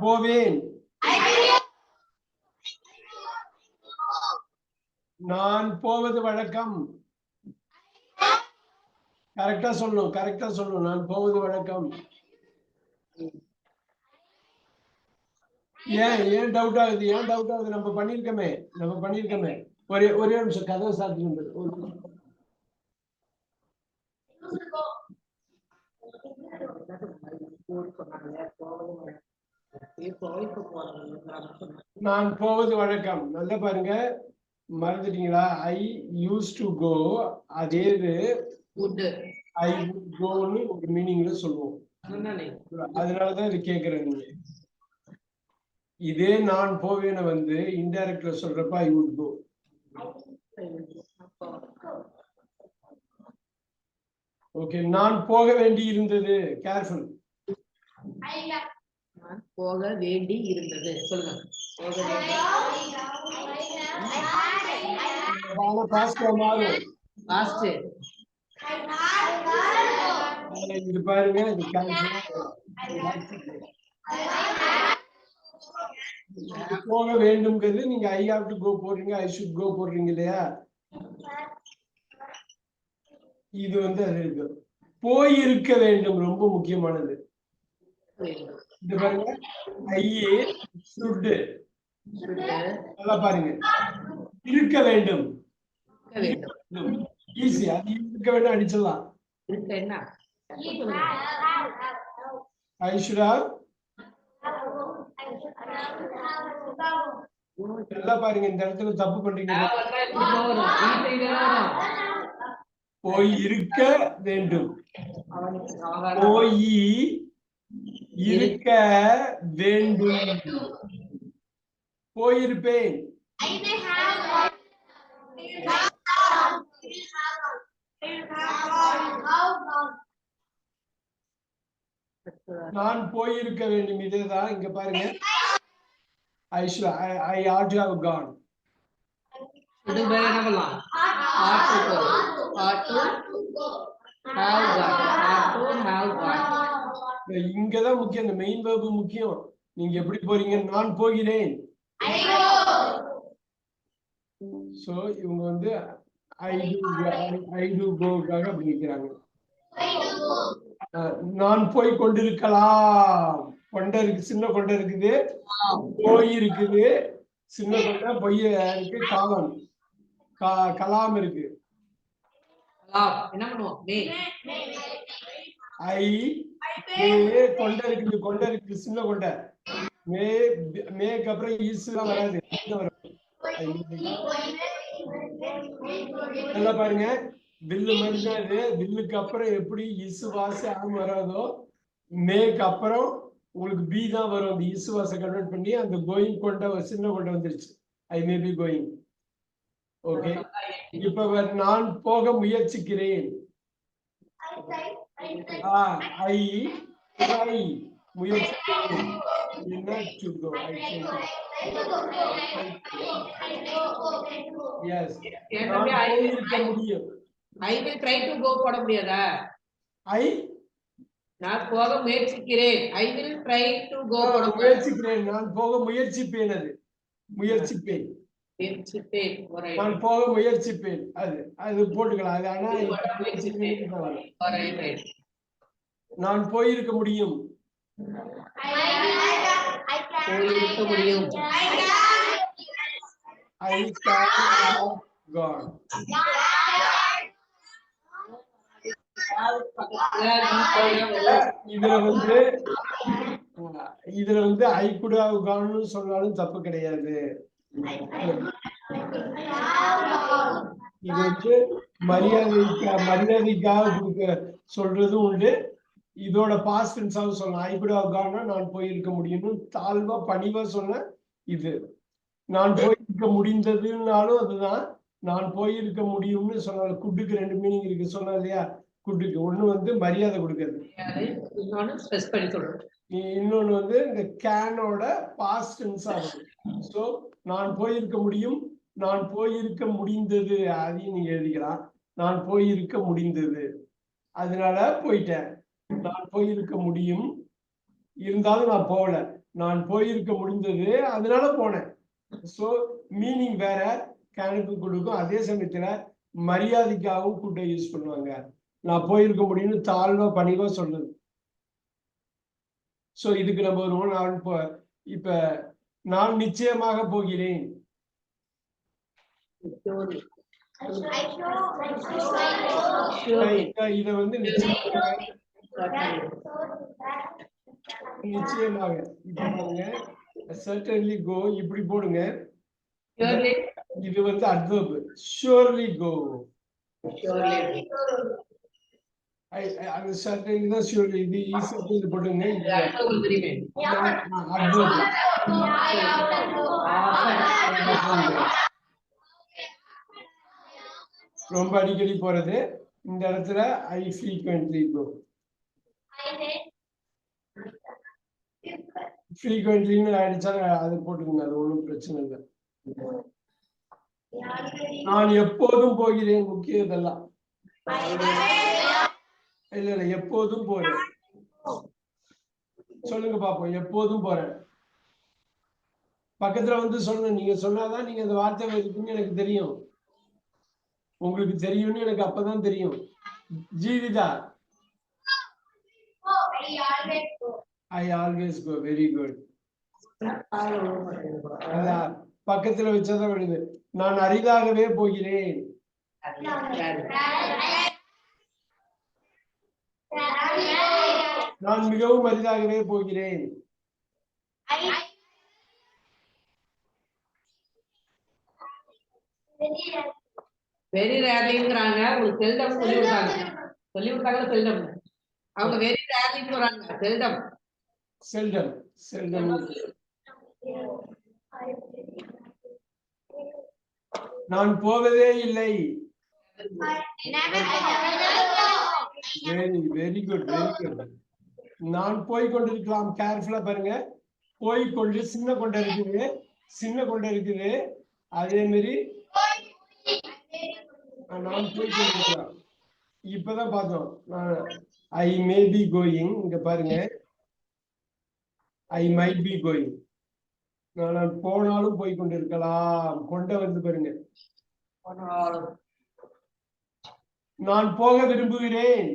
போவேன். நான் போவது வழக்கம். கரெக்டா சொல்லணும். நான் போவது வழக்கம். ஏன் டவுட் ஆகுது? நம்ம பண்ணிருக்கோமே. ஒரே நிமிஷம் கதவை சாத்திட்டு நான் போவது வழக்கம். நல்லா பாருங்க, மறந்துட்டீங்களா? ஐ யூஸ் டு கோ, அதே ஐ வுட் கோன்னு ஒரு மீனிங்ல சொல்லுவோம். அதனாலதான் இது கேக்குறேன். நீங்க இதே நான் போவேன்னு வந்து இன்டைரக்ட்ல சொல்றப்ப ஐ வுட் கோ. ஓகே, நான் போக வேண்டி இருந்தது. கேர்ஃபுல். நான் போக வேண்டி இருந்தது. சொல்லுங்க. இது பாருங்க, போக வேண்டும்ங்கிறது நீங்க ஐ ஹாவ் டு கோ போடுறீங்க, ஐ ஷுட் கோ போடுறீங்க இல்லையா? இது வந்து அது இருக்கு. போயிருக்க வேண்டும், ரொம்ப முக்கியமானது. இது பாருங்க, ஐயே ஷுட். நல்லா பாருங்க, இருக்க வேண்டும். ஈஸி. அது இருக்க வேண்டும் அடிச்சிடலாம். I should have. நல்லா பாருங்க, இந்த இடத்துல தப்பு பண்றீங்க. போய் இருக்க வேண்டும். போய் இருக்க வேண்டும். போயிருப்பேன். நான் போயிருக்க வேண்டும். இதுதான் இங்க பாருங்க, I ought to have gone. இங்கதான் முக்கியம், இந்த மெயின் வெர்ப் முக்கியம். நீங்க எப்படி போறீங்க? நான் போகிறேன். சோ இவங்க வந்து I do go-க்காக அப்படி நிக்கிறாங்க. நான் போய் கொண்டிருக்கலாம். கொண்டை இருக்கு, சின்ன கொண்டை இருக்குது, போய் இருக்குது, சின்ன கொண்டை, பொய் இருக்கு, காலம் கலாம் இருக்கு. கொண்டை இருக்குது, சின்ன கொண்டை. மேக்கு அப்புறம் ஈஸ்லாம் வராது. நல்லா பாருங்க, வில்லு மாதிரி வில்லுக்கு அப்புறம் எப்படி இசுவாச வராதோ, மேக்கு அப்புறம் உங்களுக்கு பி தான் வரும். அந்த இசுவாச கன்வெர்ட் பண்ணி அந்த கோயிங் கொண்ட சின்ன கொண்ட வந்துருச்சு. ஐ மே பி கோயிங். ஓகே, இப்ப நான் போக முயற்சிக்கிறேன். I try. முயற்சிக்கிறேன். Yes. போயிருக்க முடியும். I will try to go போட முடியாதா? நான் போக முயற்சிக்கிறேன். I will try to go போட முயற்சிக்கிறேன். நான் போக முயற்சிப்பேன். அது முயற்சிப்பேன். நான் போக முயற்சிப்பேன். அது போட்டுக்கலாம். அது ஆனா நான் போயிருக்க முடியும். போயிருக்க முடியும். I can have gone. இதுல வந்து ஐ could have gone சொன்னாலும் தப்பு கிடையாது. இது வந்து மரியாதைக்காக சொல்றதும் உண்டு. இதோட பாஸ்ட் டென்ஸாக சொல்லலாம். ஐ could have gone, நான் போயிருக்க முடியும்னு தாழ்வா பணிவா சொன்ன. இது நான் போயிருக்க முடிந்ததுனாலும் அதுதான். நான் போயிருக்க முடியும்னு சொன்னாலும் குட்டுக்கு ரெண்டு மீனிங் இருக்கு சொன்னா இல்லையா? குட்டுக்கு ஒண்ணு வந்து மரியாதை கொடுக்கறது, இன்னொன்னு வந்து இந்த கேனோட பாஸ்ட் டென்ஸ் ஆகும். சோ நான் போயிருக்க முடியும், நான் போயிருக்க முடிந்தது, அதையும் நீங்க எழுதிக்கலாம். நான் போயிருக்க முடிந்தது, அதனால போயிட்டேன். நான் போயிருக்க முடியும், இருந்தாலும் நான் போகல. நான் போயிருக்க முடிந்தது, அதனால போனேன். சோ மீனிங் வேற கேனுக்கு கொடுக்கும். அதே சமயத்துல மரியாதைக்காகவும் குட்டை யூஸ் பண்ணுவாங்க. நான் போயிருக்க முடியும்னு தாழ்வா பணிவா சொல்றது. சோ இதுக்கு நம்ம வருவோம். இப்ப நான் நிச்சயமாக போகிறேன். இத வந்து நிச்சயமாக இப்ப பாருங்க, certainly go இப்படி போடுங்க. இது வந்து adverb. surely go. அது certainly தான் surely. இது ஈஸியா போடுங்க. adverb. ரொம்ப அடிக்கடி போறது. இந்த இடத்துல I frequently go. frequently ஆயிடுச்சா அது போட்டுக்கோங்க. அது ஒண்ணும் பிரச்சனை இல்லை. நான் எப்போதும் போகிறேன். முக்கியம் இதெல்லாம் இல்ல எப்போதும் போறேன். சொல்லுங்க பாப்போம். எப்போதும் போறேன். பக்கத்துல வந்து சொல்லுங்க. நீங்க சொன்னாதான் நீங்க அந்த வார்த்தை இருக்குன்னு எனக்கு தெரியும். உங்களுக்கு தெரியும்னு எனக்கு அப்பதான் தெரியும். Jeevitha, I always go. Very good. பக்கத்துல வச்சாதான் வருது. நான் அரிதாகவே போகிறேன். நான் மிகவும் அரிதாகவே போகிறேன். வெரி ரேர்லிங்கறாங்க. உங்களுக்கு செல்டம் சொல்லிவிட்டாங்க செல்டம். அவங்க வெரி ரேர்லி சொல்றாங்க. செல்டம். நான் போவதே இல்லை. Very good. நான் போய் கொண்டிருக்கலாம். கேர்ஃபுல்லா பாருங்க. போய்கொண்டு சின்ன கொண்ட இருக்குது. அதே மாதிரி நான் போய் கொண்டிருக்கலாம். இப்பதான் பார்த்தோம். I may be going. இங்க பாருங்க, I might be going. நான் போனாலும் போய் கொண்டிருக்கலாம். கொண்ட வந்து பாருங்க. நான் போக விரும்புகிறேன்.